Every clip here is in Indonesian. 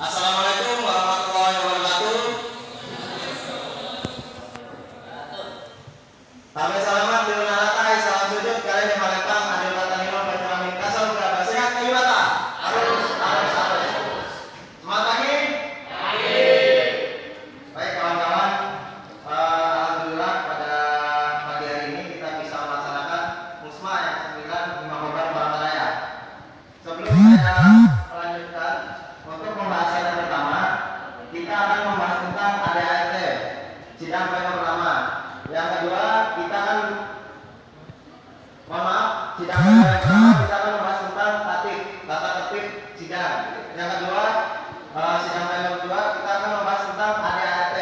Assalamualaikum warahmatullahi wabarakatuh. Sampai salaman di Lunalatai, salam sujud kalian di Palembang, adil Batanilo, Bajulamin, Kasal, Berapa sehat, Iwata. Harus. Semangat pagi. Baik kawan-kawan, alhamdulillah pada pagi hari ini kita bisa melaksanakan musma yang ke-9 di Makobar Palangkaraya. Sebelum saya melanjutkan untuk pembahasan yang pertama, kita akan membahas tentang ADART, sidang pleno pertama. Yang kedua, kita akan sidang pleno yang pertama kita akan membahas tentang tata tertib sidang. Yang kedua, sidang pleno kedua kita akan membahas tentang ADART.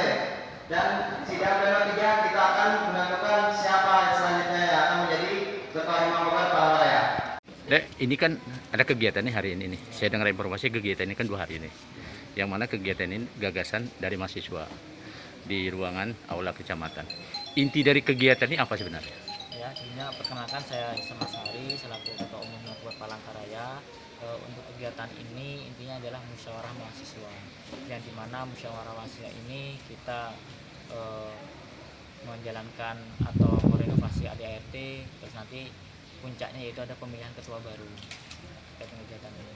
Dan sidang pleno 3 kita akan menentukan siapa yang selanjutnya yang akan menjadi ketua Hima Makobar Palangkaraya. Dek, ini kan ada kegiatan nih hari ini nih. Saya dengar informasi kegiatan ini kan 2 hari ini. Yang mana kegiatan ini gagasan dari mahasiswa di ruangan aula kecamatan. Inti dari kegiatan ini apa sebenarnya? Ya, sebelumnya perkenalkan saya Ihsan Masari selaku Ketua Umum Makobar Palangkaraya. Untuk kegiatan ini intinya adalah musyawarah mahasiswa. Yang dimana musyawarah mahasiswa ini kita menjalankan atau merenovasi ADART, terus nanti puncaknya yaitu ada pemilihan ketua baru terkait kegiatan ini.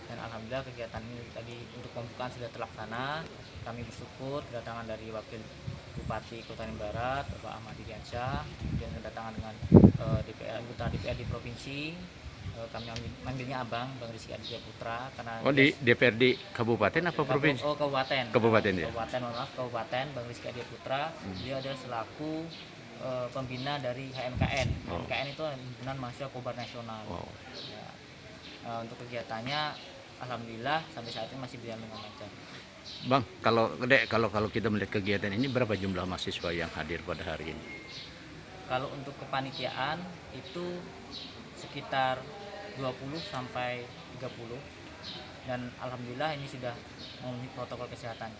Dan alhamdulillah kegiatan ini tadi untuk pembukaan sudah terlaksana. Kami bersyukur kedatangan dari Wakil Bupati Kota Tanjung Barat, Bapak Ahmad Diansyah, dan kedatangan dengan anggota DPRD Provinsi. Kami manggilnya Abang, Bang Rizky Aditya Putra, karena Di DPRD kabupaten apa provinsi? Kabupaten. Kabupaten ya. Kabupaten Bang Rizky Aditya Putra. Dia adalah selaku pembina dari HMKN. HMKN itu himpunan mahasiswa Kobar Nasional. Ya. Untuk kegiatannya alhamdulillah sampai saat ini masih berjalan dengan lancar. Bang, kalau kita melihat kegiatan ini berapa jumlah mahasiswa yang hadir pada hari ini? Kalau untuk kepanitiaan itu sekitar 20 sampai 30 dan alhamdulillah ini sudah memenuhi protokol kesehatan.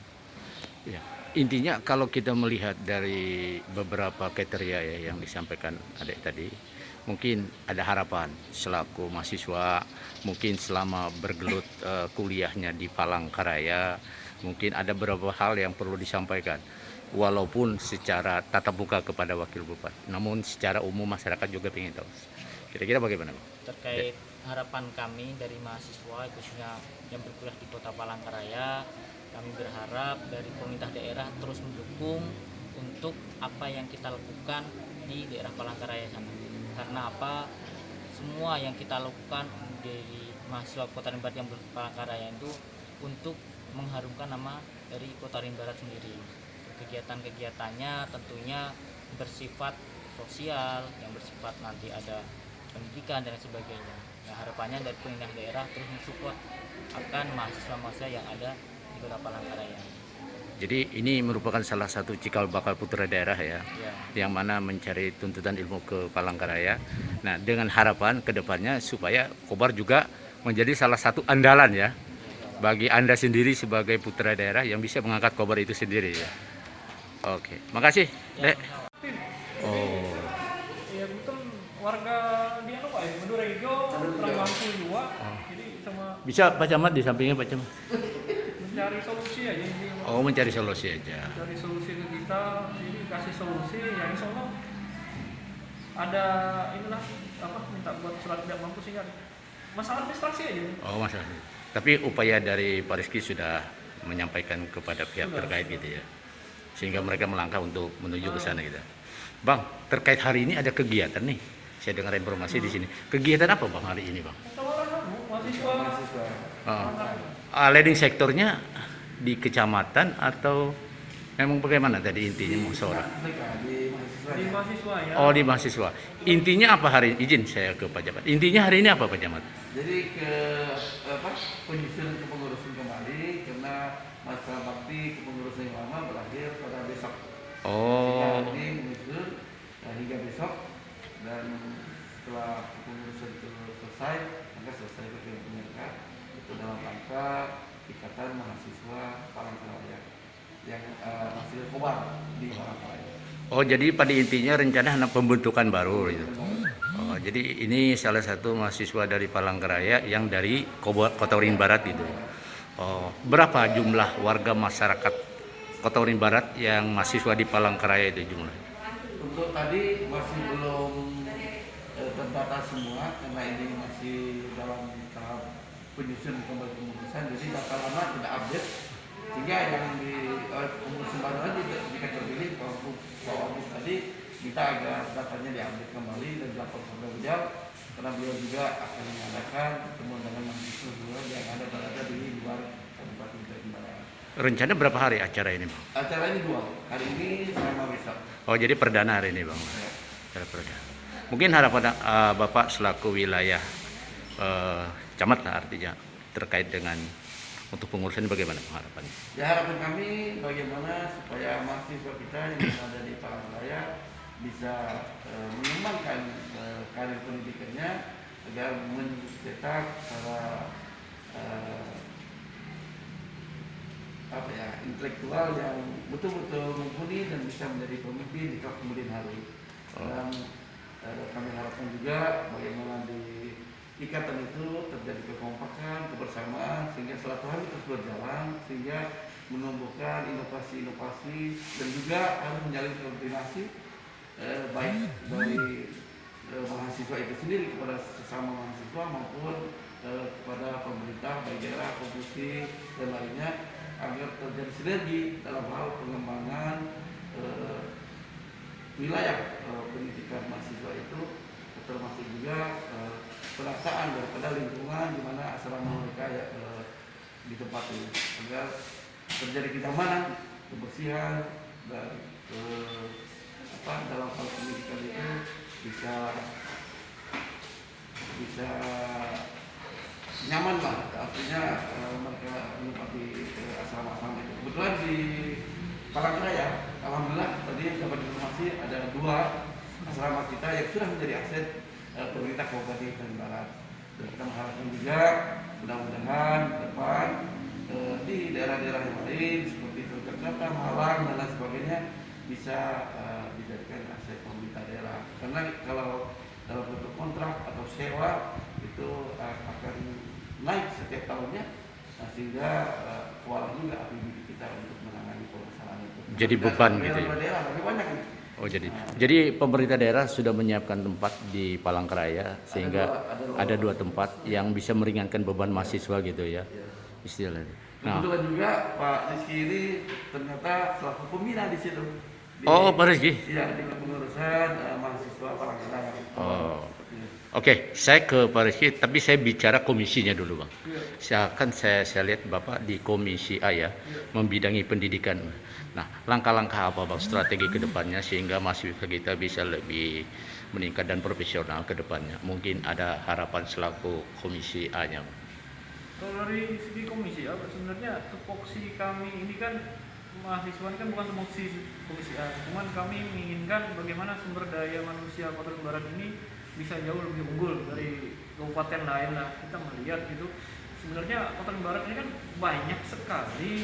Ya, intinya kalau kita melihat dari beberapa kriteria ya yang disampaikan adik tadi, mungkin ada harapan selaku mahasiswa, mungkin selama bergelut kuliahnya di Palangkaraya, mungkin ada beberapa hal yang perlu disampaikan. Walaupun secara tatap muka kepada wakil bupati, namun secara umum masyarakat juga ingin tahu. Kira-kira bagaimana, Bang? Terkait harapan kami dari mahasiswa khususnya yang berkuliah di Kota Palangkaraya, kami berharap dari pemerintah daerah terus mendukung untuk apa yang kita lakukan di daerah Palangkaraya sana. Karena apa? Semua yang kita lakukan dari mahasiswa Kota Tanjung Barat yang berpalangkaraya itu untuk mengharumkan nama dari Kota Tanjung Barat sendiri. Kegiatan-kegiatannya tentunya bersifat sosial, yang bersifat nanti ada pendidikan dan sebagainya. Nah, harapannya dari pemerintah daerah terus mensupport akan mahasiswa-mahasiswa yang ada di Kota Palangkaraya. Jadi ini merupakan salah satu cikal bakal putra daerah ya, Ya. yang mana mencari tuntutan ilmu ke Palangkaraya. Nah, dengan harapan kedepannya supaya Kobar juga menjadi salah satu andalan ya, bagi Anda sendiri sebagai putra daerah yang bisa mengangkat Kobar itu sendiri ya. Oke, makasih, Dek. Oh, Ya betul, warga dia apa ya, Madura Hijau, Ramangku juga. Jadi sama bisa Pak Camat di sampingnya Pak Camat. mencari solusi aja ini. Oh, mencari solusi aja. Mencari solusi ke kita, jadi kasih solusi ya insya Allah ada inilah apa minta buat surat tidak mampu sehingga masalah administrasi aja. Oh, masalah. Tapi upaya dari Pak Rizky sudah menyampaikan kepada pihak terkait gitu ya, sehingga mereka melangkah untuk menuju ke sana gitu. Bang, terkait hari ini ada kegiatan nih. Saya dengar informasi di sini. Kegiatan apa Bang hari ini, Bang? Tawaran mahasiswa. Leading sektornya di kecamatan atau memang bagaimana tadi intinya musyawarah? Di mahasiswa ya. Oh, di mahasiswa. Intinya apa hari ini? Izin saya ke Pak Camat. Intinya hari ini apa Pak Camat? Jadi penyusunan kepengurusan kembali karena masa bakti kepengurusan yang lama berakhir pada besok. Oh. Jadi menyusun hingga besok dan setelah kepengurusan itu selesai maka selesai penyelenggaraan itu dalam rangka ikatan mahasiswa Palangkaraya yang mahasiswa Kobar di Palangkaraya. Oh, jadi pada intinya rencana anak pembentukan baru gitu. Oh, jadi ini salah satu mahasiswa dari Palangkaraya yang dari Kota Waringin Barat gitu. Oh, berapa jumlah warga masyarakat Kota Waringin Barat yang mahasiswa di Palangkaraya itu jumlahnya? Untuk tadi masih belum terdata semua karena ini masih dalam tahap penyusunan kembali kepengurusan, jadi data lama tidak update sehingga yang di kepengurusan baru tadi jika terpilih Pak Agus tadi kita agar datanya diupdate kembali dan dilaporkan kepada beliau karena beliau juga akan mengadakan pertemuan dengan mahasiswa yang berada di luar Kabupaten Waringin Barat. Rencana berapa hari acara ini, Bang? Acara ini 2 hari ini sama besok. Oh, jadi perdana hari ini, Bang. Ya. Acara perdana. Mungkin harapan Bapak selaku wilayah camat lah artinya terkait dengan untuk pengurusan bagaimana harapannya? Ya, harapan kami bagaimana supaya mahasiswa kita yang ada di Palangkaraya bisa mengembangkan karir pendidikannya agar mencetak para intelektual yang betul-betul mumpuni dan bisa menjadi pemimpin di kemudian hari. Dan kami harapkan juga bagaimana di ikatan itu terjadi kekompakan, kebersamaan sehingga silaturahmi terus berjalan sehingga menumbuhkan inovasi-inovasi dan juga harus menjalin koordinasi baik dari mahasiswa itu sendiri kepada sesama mahasiswa maupun kepada pemerintah, baik daerah, provinsi dan lainnya agar terjadi sinergi dalam hal pengembangan wilayah pendidikan mahasiswa itu termasuk juga penataan daripada lingkungan di mana asrama mereka ditempati agar terjadi kenyamanan, kebersihan dan dalam hal pendidikan itu bisa nyaman lah, artinya mereka menempati asrama-asrama itu. Kebetulan di Palangkaraya, alhamdulillah tadi dapat informasi ada 2 asrama kita yang sudah menjadi aset pemerintah Kabupaten Waringin Barat. Dan kita mengharapkan juga mudah-mudahan ke depan di daerah-daerah yang lain seperti Yogyakarta, Malang dan lain sebagainya bisa dijadikan aset pemerintah daerah. Karena kalau dalam bentuk kontrak atau sewa itu akan naik setiap tahunnya, sehingga kewalahan juga APBD kita untuk menangani permasalahan itu. Jadi beban gitu ya? Daerah, tapi banyak nih. Oh, jadi pemerintah daerah sudah menyiapkan tempat di Palangkaraya sehingga ada 2 tempat yang bisa meringankan beban mahasiswa gitu ya, istilahnya. Nah, Kebetulan juga Pak Rizky ini ternyata selaku pembina di situ. oh, Pak Rizky. Iya, di kepengurusan mahasiswa Palangkaraya. Oh, oke, saya ke Pak Rizky, tapi saya bicara komisinya dulu, Bang. Saya lihat Bapak di Komisi A ya, membidangi pendidikan. Nah, langkah-langkah apa, Bang, strategi ke depannya sehingga mahasiswa kita bisa lebih meningkat dan profesional ke depannya? Mungkin ada harapan selaku Komisi A-nya, Bang. Kalau dari segi komisi A, sebenarnya tupoksi kami ini kan mahasiswa ini kan bukan tupoksi komisi A, cuman kami menginginkan bagaimana sumber daya manusia Kota Waringin Barat ini bisa jauh lebih unggul dari kabupaten lain lah. Kita melihat gitu, sebenarnya Kota Waringin Barat ini kan banyak sekali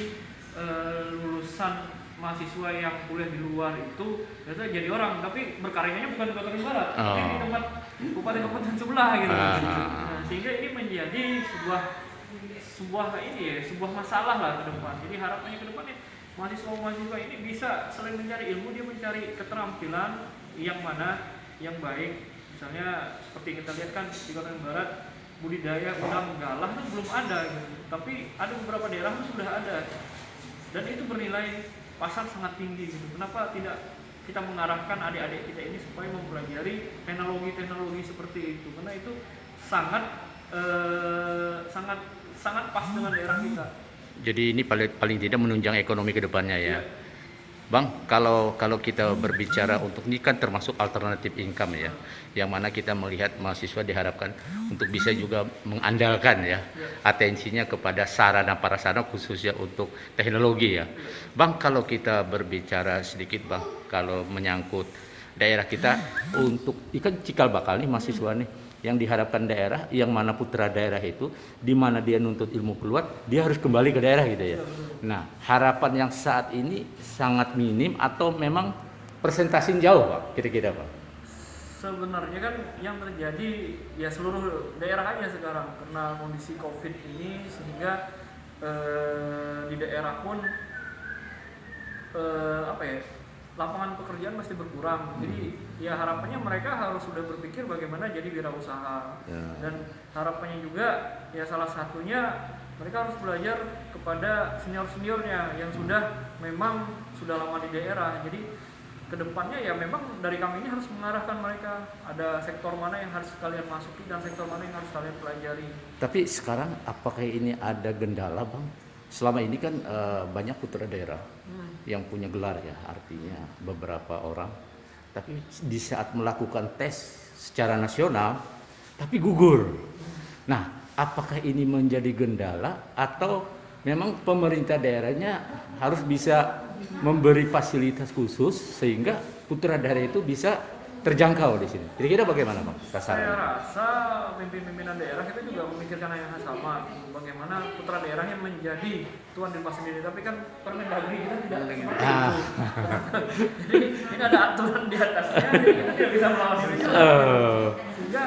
lulusan mahasiswa yang kuliah di luar itu biasanya jadi orang, tapi berkaryanya bukan di Kota Waringin Barat, tapi di tempat kabupaten sebelah gitu. Nah, sehingga ini menjadi sebuah masalah lah ke depan. Jadi harapannya ke depan mahasiswa ini bisa selain mencari ilmu, dia mencari keterampilan yang mana yang baik. Misalnya seperti kita lihat kan di Kota Waringin Barat budidaya udang galah itu belum ada gitu. Tapi ada beberapa daerah itu sudah ada. Dan itu bernilai pasar sangat tinggi gitu. Kenapa tidak kita mengarahkan adik-adik kita ini supaya mempelajari teknologi-teknologi seperti itu? Karena itu sangat pas dengan daerah kita. Jadi ini paling tidak menunjang ekonomi ke depannya ya. Bang, kalau kita berbicara untuk ini kan termasuk alternatif income ya, yang mana kita melihat mahasiswa diharapkan untuk bisa juga mengandalkan ya atensinya kepada sarana prasarana khususnya untuk teknologi ya. Bang, kalau kita berbicara sedikit Bang, kalau menyangkut daerah kita untuk ikan cikal bakal nih mahasiswa nih yang diharapkan daerah, yang mana putra daerah itu di mana dia nuntut ilmu keluar, dia harus kembali ke daerah gitu ya. Nah, harapan yang saat ini sangat minim atau memang persentase jauh Pak, kira-kira Pak? Sebenarnya kan yang terjadi ya seluruh daerah aja sekarang karena kondisi COVID ini, sehingga di daerah pun lapangan pekerjaan masih berkurang. Jadi ya harapannya mereka harus sudah berpikir bagaimana jadi wirausaha. Dan harapannya juga ya salah satunya mereka harus belajar kepada senior-seniornya yang memang sudah lama di daerah. Jadi kedepannya ya memang dari kami ini harus mengarahkan mereka, ada sektor mana yang harus kalian masuki dan sektor mana yang harus kalian pelajari. Tapi sekarang apakah ini ada kendala, Bang? Selama ini kan banyak putra daerah yang punya gelar ya, artinya beberapa orang. Tapi di saat melakukan tes secara nasional, tapi gugur. Nah, apakah ini menjadi kendala atau memang pemerintah daerahnya harus bisa memberi fasilitas khusus sehingga putra daerah itu bisa terjangkau di sini? Kira-kira bagaimana, Bang? Saya rasa pimpinan daerah kita juga memikirkan hal yang sama, bagaimana putra daerahnya menjadi tuan di rumah sendiri. Tapi kan Permendagri kita tidak seperti itu. Jadi ini ada aturan di atasnya, jadi kita tidak bisa melawan itu. Sehingga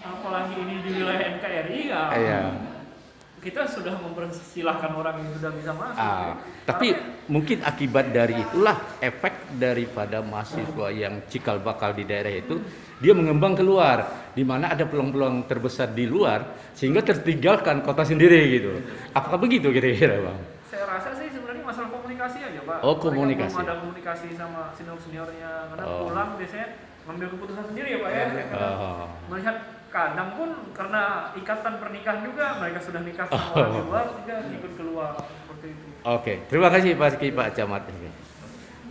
apalagi ini di wilayah NKRI ya. Kita sudah mempersilahkan orang yang sudah bisa masuk. Tapi mungkin akibat dari itulah efek daripada mahasiswa yang cikal bakal di daerah itu, dia mengembang keluar, di mana ada peluang-peluang terbesar di luar sehingga tertinggalkan kota sendiri gitu. Apakah begitu kira-kira, Bang? Saya rasa sih sebenarnya masalah komunikasi aja, Pak. Oh, komunikasi. Belum ada komunikasi sama senior-seniornya, karena pulang biasanya ngambil keputusan sendiri ya, Pak ya. Melihat kadang pun karena ikatan pernikahan juga mereka sudah nikah sama orang di luar sehingga ikut keluar seperti itu. Oke, terima kasih Pak Camat.